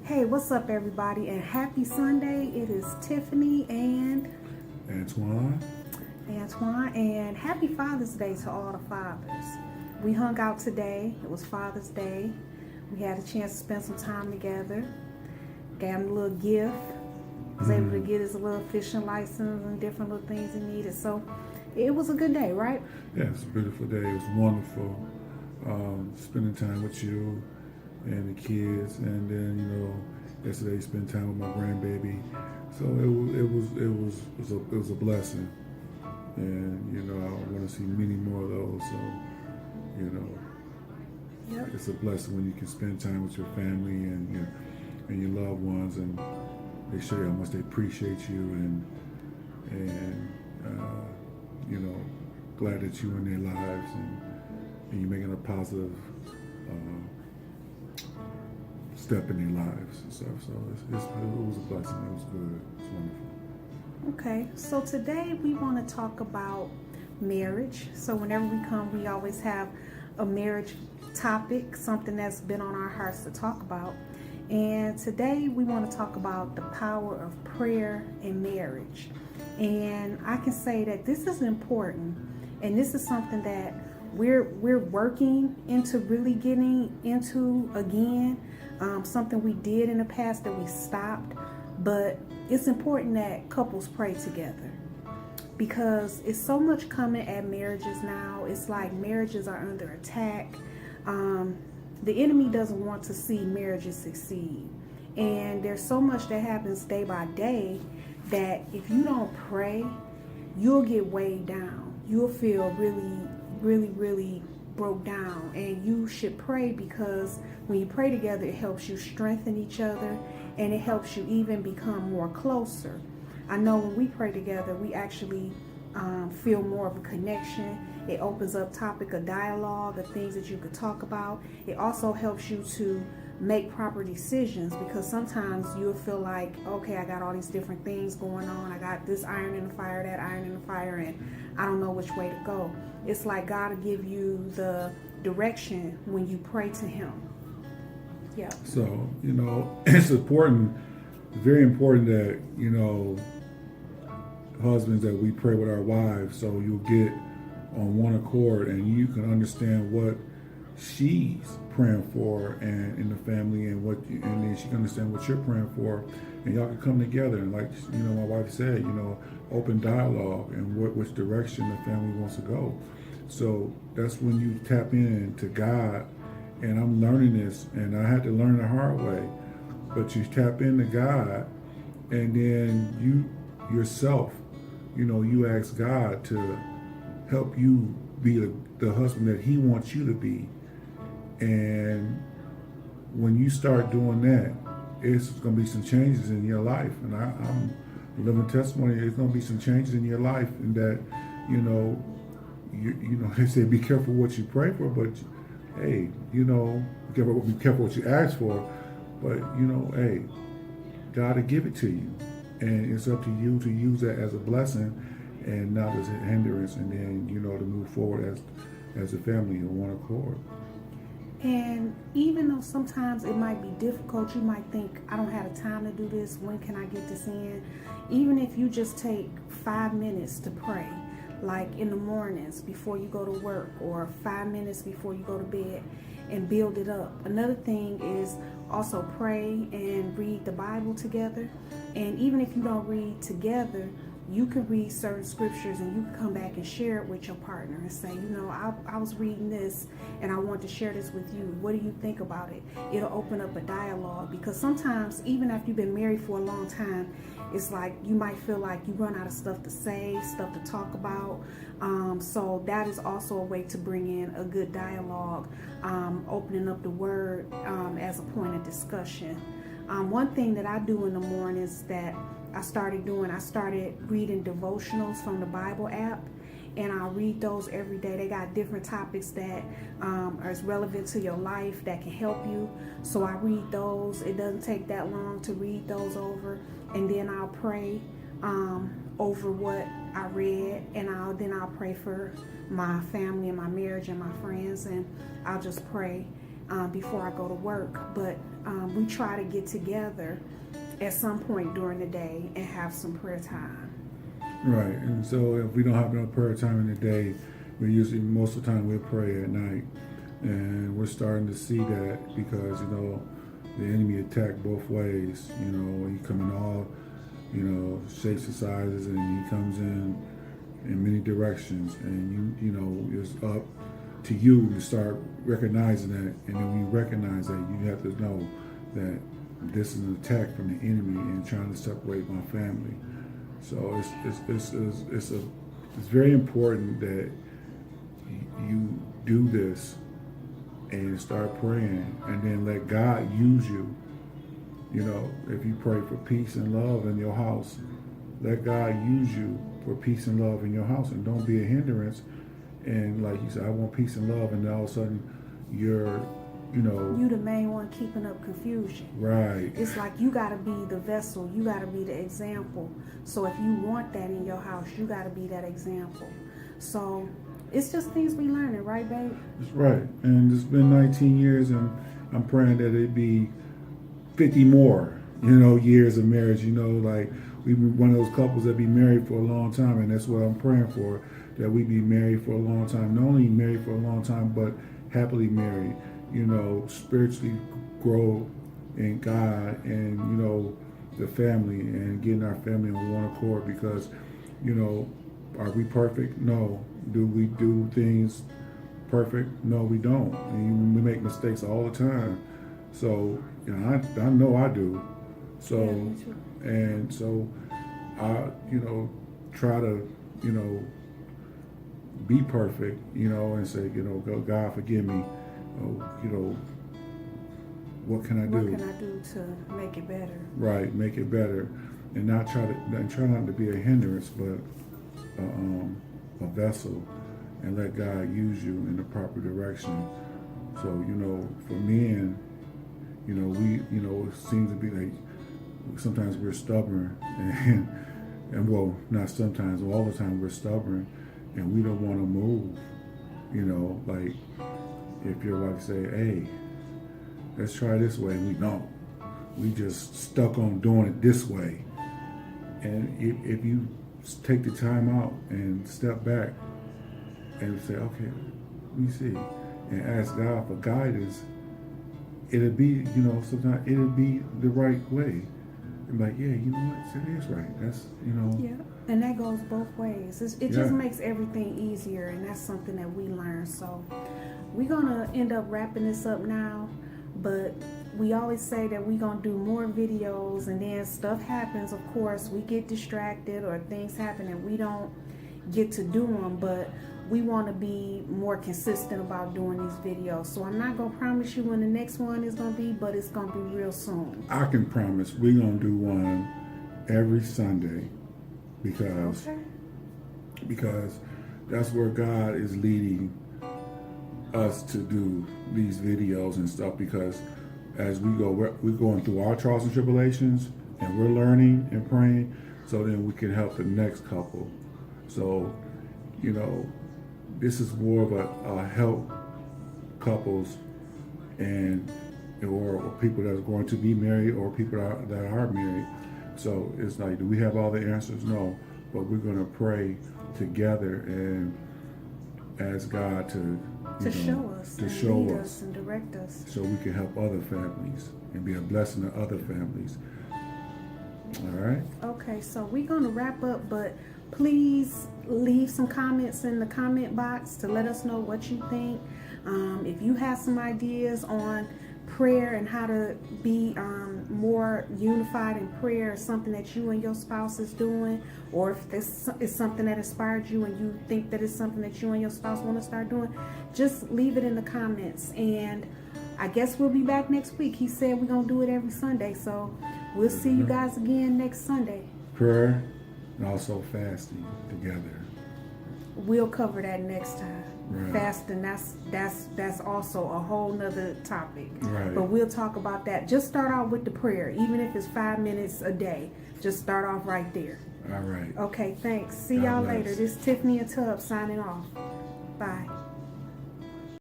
Hey, what's up, everybody, and happy Sunday. It is Tiffany and Antoine. and happy Father's Day to all the fathers. We hung out today. It was Father's Day. We had a chance to spend some time together. Gave him a little gift. Was able to get his little fishing license and different little things he needed. So it was a good day, right? Yeah, it's a beautiful day. It was wonderful spending time with you and the kids, and then yesterday spent time with my grandbaby. So it was a blessing, and I want to see many more of those. So you know Yep. it's a blessing when you can spend time with your family and your loved ones, and they show you how much they appreciate you, and glad that you're in their lives, and you're making a positive step in their lives and stuff. So it was a blessing. It was good. It was wonderful. Okay, so today we want to talk about marriage. So whenever we come, we always have a marriage topic, something that's been on our hearts to talk about. And today we want to talk about the power of prayer in marriage. And I can say that this is important, and this is something that we're working into really getting into again. Something we did in the past that we stopped, but it's important that couples pray together because it's so much coming at marriages now. It's like marriages are under attack. The enemy doesn't want to see marriages succeed, and there's so much that happens day by day that if you don't pray, you'll get weighed down. You'll feel really broke down, and you should pray because when you pray together, it helps you strengthen each other, and it helps you even become more closer. I know when we pray together, we actually feel more of a connection. It opens up topic of dialogue, of things that you could talk about. It also helps you to make proper decisions because sometimes you'll feel like, okay, I got all these different things going on. I got this iron in the fire, that iron in the fire, and I don't know which way to go. It's like God will give you the direction when you pray to Him. Yeah. So it's important, very important that husbands, that we pray with our wives, so you'll get on one accord and you can understand what she's praying for and in the family, and then she can understand what you're praying for, and y'all can come together and, like my wife said, open dialogue and which direction the family wants to go. So that's when you tap into God, and I'm learning this, and I had to learn the hard way, but you tap into God, and then you yourself, you ask God to help you be the husband that He wants you to be. And when you start doing that, it's going to be some changes in your life. And I'm living testimony. There's going to be some changes in your life, and that they say be careful what you pray for, but hey, be careful what you ask for. But hey, God will give it to you, and it's up to you to use that as a blessing and not as a hindrance, and then to move forward as a family in one accord. And even though sometimes it might be difficult, you might think, I don't have the time to do this. When can I get this in? Even if you just take 5 minutes to pray, like in the mornings before you go to work, or 5 minutes before you go to bed, and build it up. Another thing is also pray and read the Bible together. And even if you don't read together, you can read certain scriptures and you can come back and share it with your partner and say, I was reading this and I want to share this with you. What do you think about it? It'll open up a dialogue, because sometimes even after you've been married for a long time, it's like you might feel like you run out of stuff to say, stuff to talk about. So that is also a way to bring in a good dialogue, opening up the word as a point of discussion. One thing that I do in the mornings that I started reading devotionals from the Bible app, and I'll read those every day. They got different topics that are relevant to your life that can help you. So I read those. It doesn't take that long to read those over, and then I'll pray over what I read, and I'll pray for my family and my marriage and my friends, and I'll just pray. before I go to work. But we try to get together at some point during the day and have some prayer time. Right. And so if we don't have no prayer time in the day, we usually, most of the time, we'll pray at night. And we're starting to see that because, the enemy attack both ways. He come in all, shapes and sizes, and he comes in many directions. And it's up to you to start recognizing that. And then when you recognize that, you have to know that this is an attack from the enemy and trying to separate my family. So it's very important that you do this and start praying, and then let God use you. If you pray for peace and love in your house, let God use you for peace and love in your house, and don't be a hindrance. And like you said, I want peace and love, and then all of a sudden you're, you the main one keeping up confusion. Right. It's like you got to be the vessel. You got to be the example. So if you want that in your house, you got to be that example. So it's just things we learning, right, babe? That's right. And it's been 19 years, and I'm praying that it be 50 more, years of marriage. Like we be one of those couples that be married for a long time, and that's what I'm praying for, that we be married for a long time. Not only married for a long time, but happily married. Spiritually grow in God and, the family, and getting our family on one accord, because, are we perfect? No. Do we do things perfect? No, we don't. And we make mistakes all the time. So, I know I do. So, Yeah, me too. and so I, try to, be perfect, and say, God, forgive me. What can I do? What can I do to make it better? Right, make it better, and not try not to be a hindrance, but a vessel, and let God use you in the proper direction. So for men, it seems to be like sometimes we're stubborn, and well, not sometimes, all the time we're stubborn, and we don't want to move. Like if your wife say, "Hey, let's try this way," we don't. We just stuck on doing it this way. And if you take the time out and step back and say, "Okay, let me see," and ask God for guidance, it'll be, sometimes it'll be the right way. And like, yeah, you know what, it is right. That's, Yeah, and that goes both ways. It Yeah. just makes everything easier, and that's something that we learn. So we're gonna end up wrapping this up now, but we always say that we're gonna do more videos, and then stuff happens. Of course, we get distracted or things happen and we don't get to do them, but we want to be more consistent about doing these videos. So I'm not gonna promise you when the next one is gonna be, but it's gonna be real soon. I can promise we're gonna do one every Sunday, because Okay. because that's where God is leading us to do these videos and stuff. Because as we go, we're going through our trials and tribulations, and we're learning and praying, so then we can help the next couple. So, this is more of a help couples and or people that are going to be married, or people that are married. So it's like, do we have all the answers? No, but we're going to pray together and ask God to show us, to and show lead us, us and direct us. so we can help other families and be a blessing to other families. All right. Okay, so we're gonna wrap up, but please leave some comments in the comment box to let us know what you think. If you have some ideas on prayer and how to be more unified in prayer, or something that you and your spouse is doing, or if this is something that inspired you and you think that it's something that you and your spouse want to start doing, just leave it in the comments. And I guess we'll be back next week. He said we're gonna do it every Sunday, so we'll see you guys again next Sunday. Prayer and also fasting together. We'll cover that next time. Right. Fasting, that's also a whole nother topic. Right. But we'll talk about that. Just start off with the prayer, even if it's 5 minutes a day. Just start off right there. All right. Okay, thanks. See God y'all bless. later. This is Tiffany and Tubbs signing off. Bye.